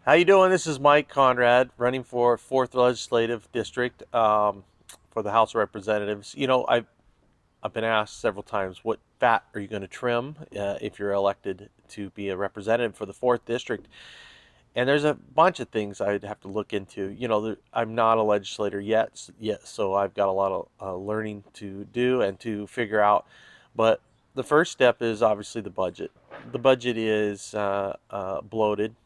How you doing? This is Mike Conrad, running for 4th Legislative District for the House of Representatives. I've been asked several times, what fat are you going to trim if you're elected to be a representative for the 4th District? And there's a bunch of things I'd have to look into. I'm not a legislator yet, so I've got a lot of learning to do and to figure out. But the first step is obviously the budget. The budget is bloated,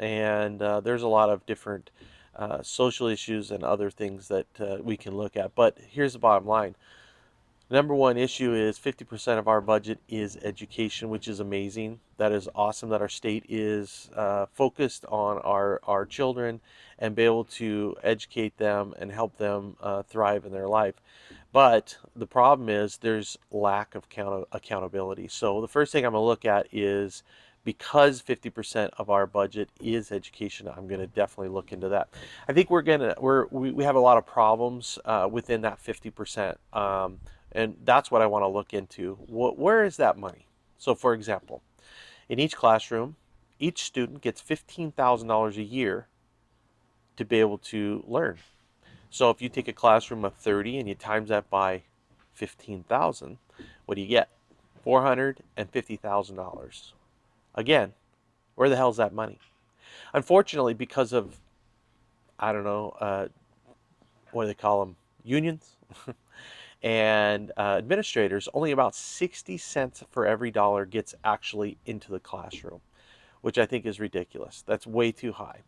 and there's a lot of different social issues and other things that we can look at. But here's the bottom line. Number one issue is 50% of our budget is education, which is amazing. That is awesome that our state is focused on our children and be able to educate them and help them thrive in their life. But the problem is there's lack of accountability. So the first thing I'm going to look at is, because 50% of our budget is education, I'm going to definitely look into that. I think we have a lot of problems within that 50%. And that's what I want to look into. Where is that money? So, for example, in each classroom, each student gets $15,000 a year to be able to learn. So, if you take a classroom of 30 and you times that by 15,000, what do you get? $450,000. Again, where the hell's that money? Unfortunately, because of, I don't know, what do they call them? Unions? And administrators, only about 60 cents for every dollar gets actually into the classroom, which I think is ridiculous. That's way too high.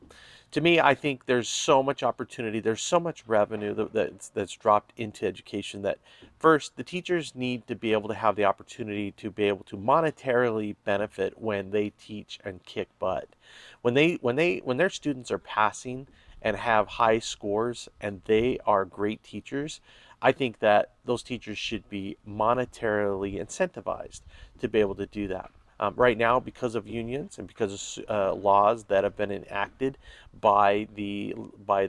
To me, I think there's so much opportunity, there's so much revenue that's dropped into education that, first, the teachers need to be able to have the opportunity to be able to monetarily benefit when they teach and kick butt. When their students are passing and have high scores and they are great teachers, I think that those teachers should be monetarily incentivized to be able to do that. Right now, because of unions and because of laws that have been enacted by the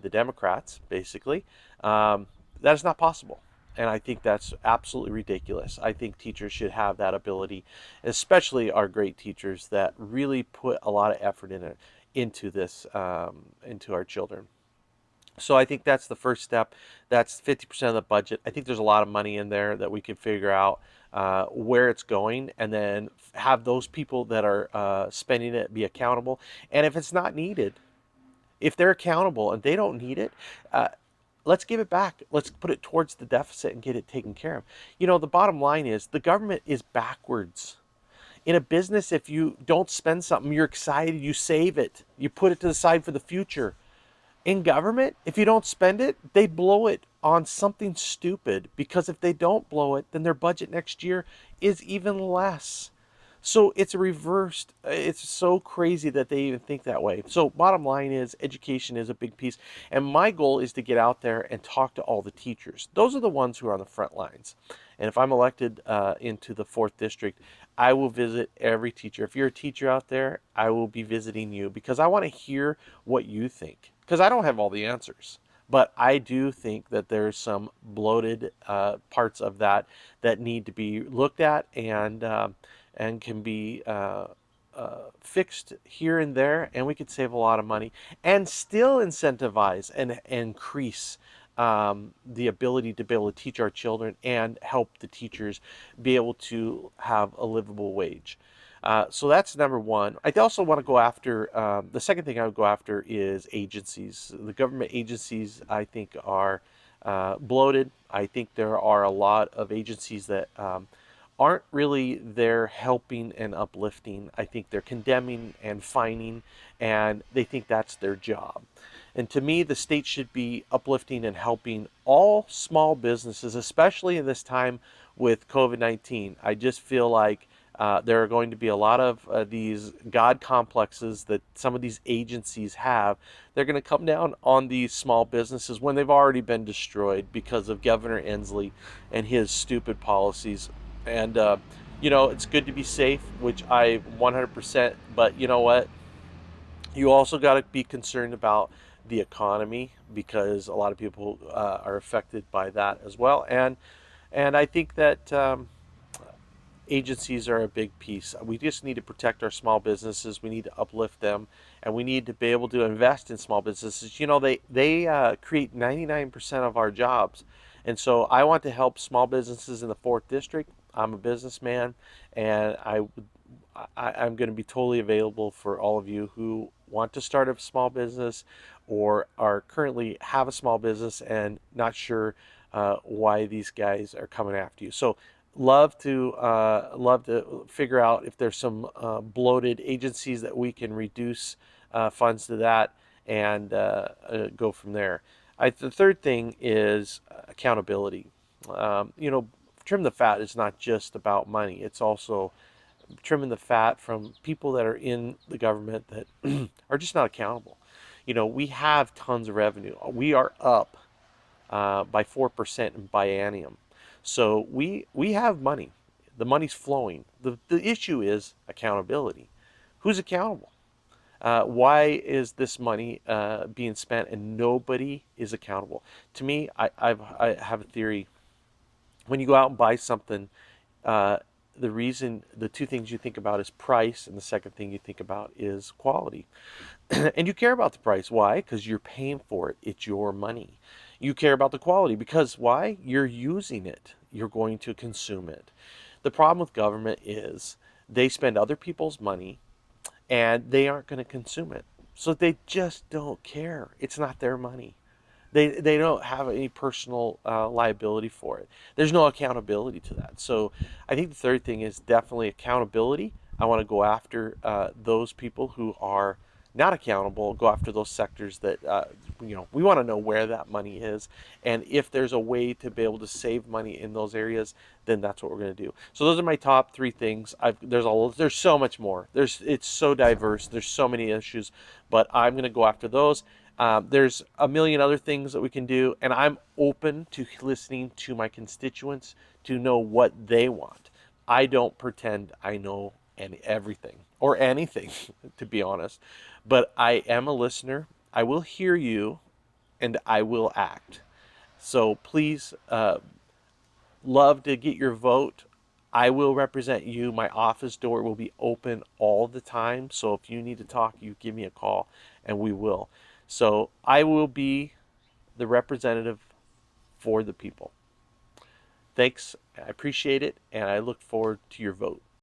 Democrats, basically, that is not possible. And I think that's absolutely ridiculous. I think teachers should have that ability, especially our great teachers that really put a lot of effort into this, into our children. So I think that's the first step. That's 50% of the budget. I think there's a lot of money in there that we can figure out where it's going, and then have those people that are spending it be accountable. And if it's not needed, if they're accountable and they don't need it, uh, let's give it back. Let's put it towards the deficit and get it taken care of. The bottom line is the government is backwards. In a business, if you don't spend something, you're excited, you save it, you put it to the side for the future. In government, if you don't spend it, they blow it on something stupid, because if they don't blow it, then their budget next year is even less. So it's reversed. It's so crazy that they even think that way. So bottom line is education is a big piece. And my goal is to get out there and talk to all the teachers. Those are the ones who are on the front lines. And if I'm elected into the 4th district, I will visit every teacher. If you're a teacher out there, I will be visiting you, because I want to hear what you think. Because I don't have all the answers. But I do think that there's some bloated parts of that need to be looked at, and can be fixed here and there, and we could save a lot of money and still incentivize and increase the ability to be able to teach our children and help the teachers be able to have a livable wage. So that's number one. I also want to go after, the second thing I would go after is agencies. The government agencies, I think, are bloated. I think there are a lot of agencies that aren't really there helping and uplifting. I think they're condemning and fining, and they think that's their job. And to me, the state should be uplifting and helping all small businesses, especially in this time with COVID-19. I just feel like there are going to be a lot of these God complexes that some of these agencies have. They're going to come down on these small businesses when they've already been destroyed because of Governor Inslee and his stupid policies. And it's good to be safe, which I 100%. But you know what? You also got to be concerned about the economy, because a lot of people are affected by that as well. And I think that agencies are a big piece. We just need to protect our small businesses. We need to uplift them, and we need to be able to invest in small businesses. They create 99% of our jobs, and so I want to help small businesses in the fourth district. I'm a businessman, and I'm going to be totally available for all of you who want to start a small business or are currently have a small business and not sure why these guys are coming after you. So love to figure out if there's some bloated agencies that we can reduce funds to that and go from there. The third thing is accountability. Trim the fat is not just about money. It's also trimming the fat from people that are in the government that are just not accountable. We have tons of revenue. We are up by 4% in biennium. So we have money. The money's flowing. The issue is accountability. Who's accountable? Why is this money being spent and nobody is accountable? To me, I have a theory. When you go out and buy something, uh, the two things you think about is price, and the second thing you think about is quality. And you care about the price. Why? Because you're paying for it. It's your money. You care about the quality because why? You're using it. You're going to consume it. The problem with government is they spend other people's money and they aren't going to consume it. So they just don't care. It's not their money. They don't have any personal liability for it. There's no accountability to that. So I think the third thing is definitely accountability. I want to go after those people who are not accountable. Go after those sectors that we want to know where that money is, and if there's a way to be able to save money in those areas, then that's what we're going to do. So those are my top three things. There's so much more. It's so diverse. There's so many issues, but I'm going to go after those. There's a million other things that we can do, and I'm open to listening to my constituents to know what they want. I don't pretend I know everything or anything, to be honest, but I am a listener. I will hear you, and I will act. So please, love to get your vote. I will represent you. My office door will be open all the time. So if you need to talk, you give me a call and we will. So I will be the representative for the people. Thanks. I appreciate it and I look forward to your vote.